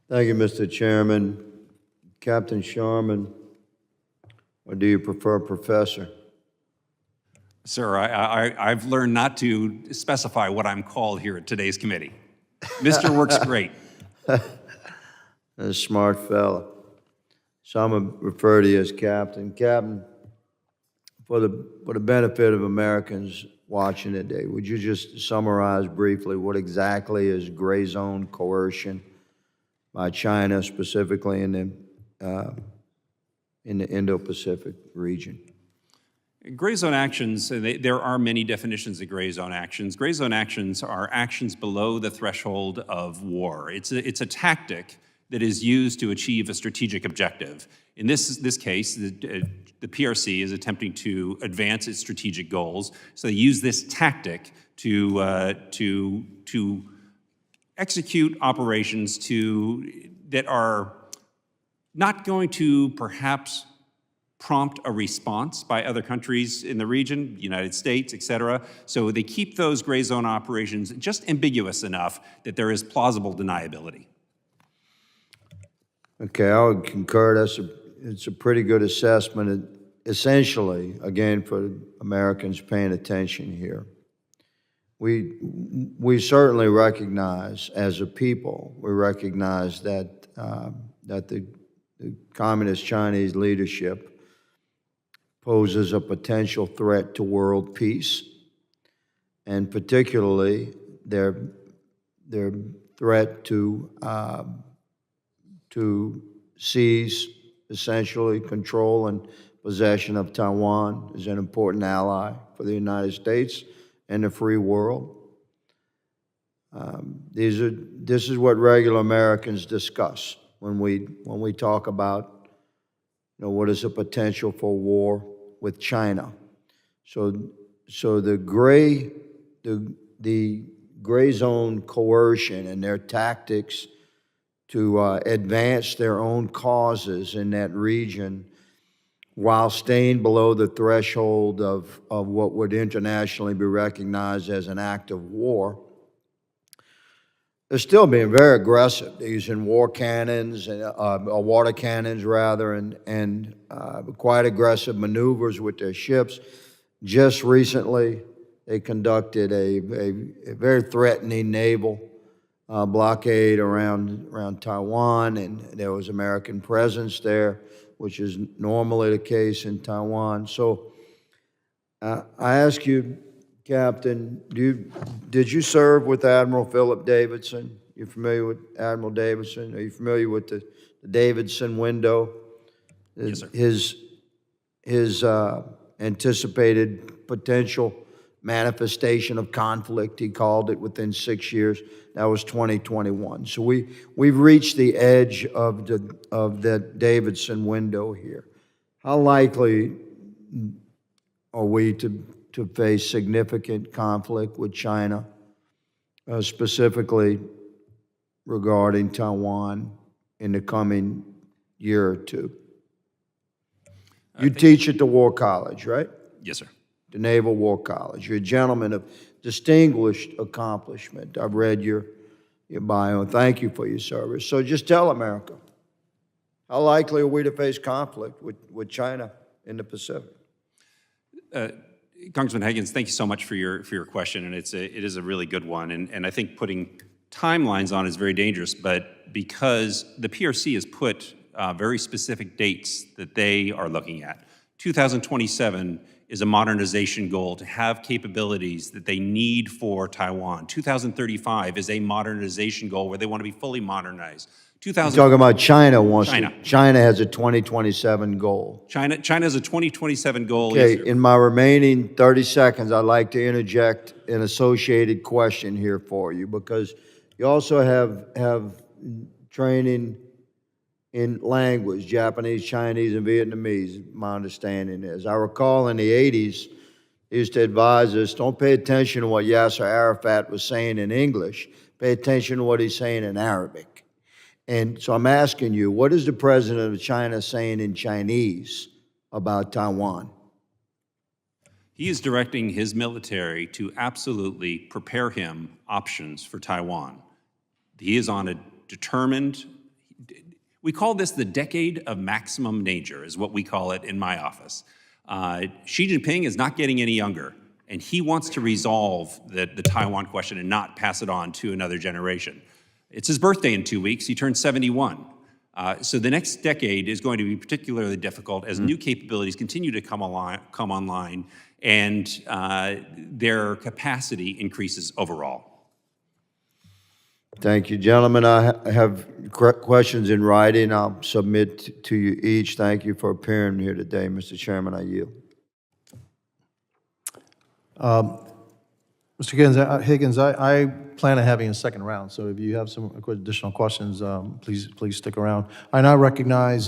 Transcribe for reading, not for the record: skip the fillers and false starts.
Thank you, Mr. Chairman. Captain Sharman, or do you prefer Professor? Sir, I've learned not to specify what I'm called here at today's committee. Mr. works great. A smart fella. So I'm going to refer to you as Captain. Captain, for the benefit of Americans watching today, would you just summarize briefly what exactly is gray zone coercion by China, specifically in the Indo-Pacific region? Gray zone actions, there are many definitions of gray zone actions. Gray zone actions are actions below the threshold of war. It's a tactic that is used to achieve a strategic objective. In this case, the PRC is attempting to advance its strategic goals, so they use this tactic to execute operations that are not going to perhaps prompt a response by other countries in the region, United States, et cetera. So they keep those gray zone operations just ambiguous enough that there is plausible deniability. Okay, I would concur. It's a pretty good assessment. Essentially, again, for Americans paying attention here, we certainly recognize, as a people, we recognize that the Communist Chinese leadership poses a potential threat to world peace, and particularly their threat to seize, essentially control and possession of Taiwan is an important ally for the United States and the free world. This is what regular Americans discuss when we talk about, what is the potential for war with China. So the gray zone coercion and their tactics to advance their own causes in that region while staying below the threshold of what would internationally be recognized as an act of war. They're still being very aggressive. They're using war cannons, or water cannons rather, and quite aggressive maneuvers with their ships. Just recently, they conducted a very threatening naval blockade around Taiwan, and there was American presence there, which is normally the case in Taiwan. So I ask you, Captain, did you serve with Admiral Philip Davidson? You familiar with Admiral Davidson? Are you familiar with the Davidson window? Yes, sir. His anticipated potential manifestation of conflict, he called it, within 6 years. That was 2021. So we've reached the edge of that Davidson window here. How likely are we to face significant conflict with China, specifically regarding Taiwan in the coming year or two? You teach at the War College, right? Yes, sir. The Naval War College. You're a gentleman of distinguished accomplishment. I've read your bio, and thank you for your service. So just tell America, how likely are we to face conflict with China in the Pacific? Congressman Higgins, thank you so much for your question, and it is a really good one. And I think putting timelines on is very dangerous, but because the PRC has put very specific dates that they are looking at. 2027 is a modernization goal to have capabilities that they need for Taiwan. 2035 is a modernization goal where they want to be fully modernized. You're talking about China wants China. China has a 2027 goal. China has a 2027 goal. Okay, Yes, in my remaining 30 seconds, I'd like to interject an associated question here for you, because you also have training in language, Japanese, Chinese, and Vietnamese, my understanding is. I recall in the 80s, they used to advise us, don't pay attention to what Yasser Arafat was saying in English, pay attention to what he's saying in Arabic. And so I'm asking you, what is the president of China saying in Chinese about Taiwan? He is directing his military to absolutely prepare him options for Taiwan. He is on a determined, We call this the decade of maximum danger, is what we call it in my office. Xi Jinping is not getting any younger, and he wants to resolve the Taiwan question and not pass it on to another generation. It's his birthday in 2 weeks. He turns 71. So the next decade is going to be particularly difficult as new capabilities continue to come online and their capacity increases overall. Thank you, gentlemen. I have questions in writing. I'll submit to you each. Thank you for appearing here today, Mr. Chairman. I yield. Mr. Higgins, I plan on having a second round, so if you have some additional questions, please stick around. I now recognize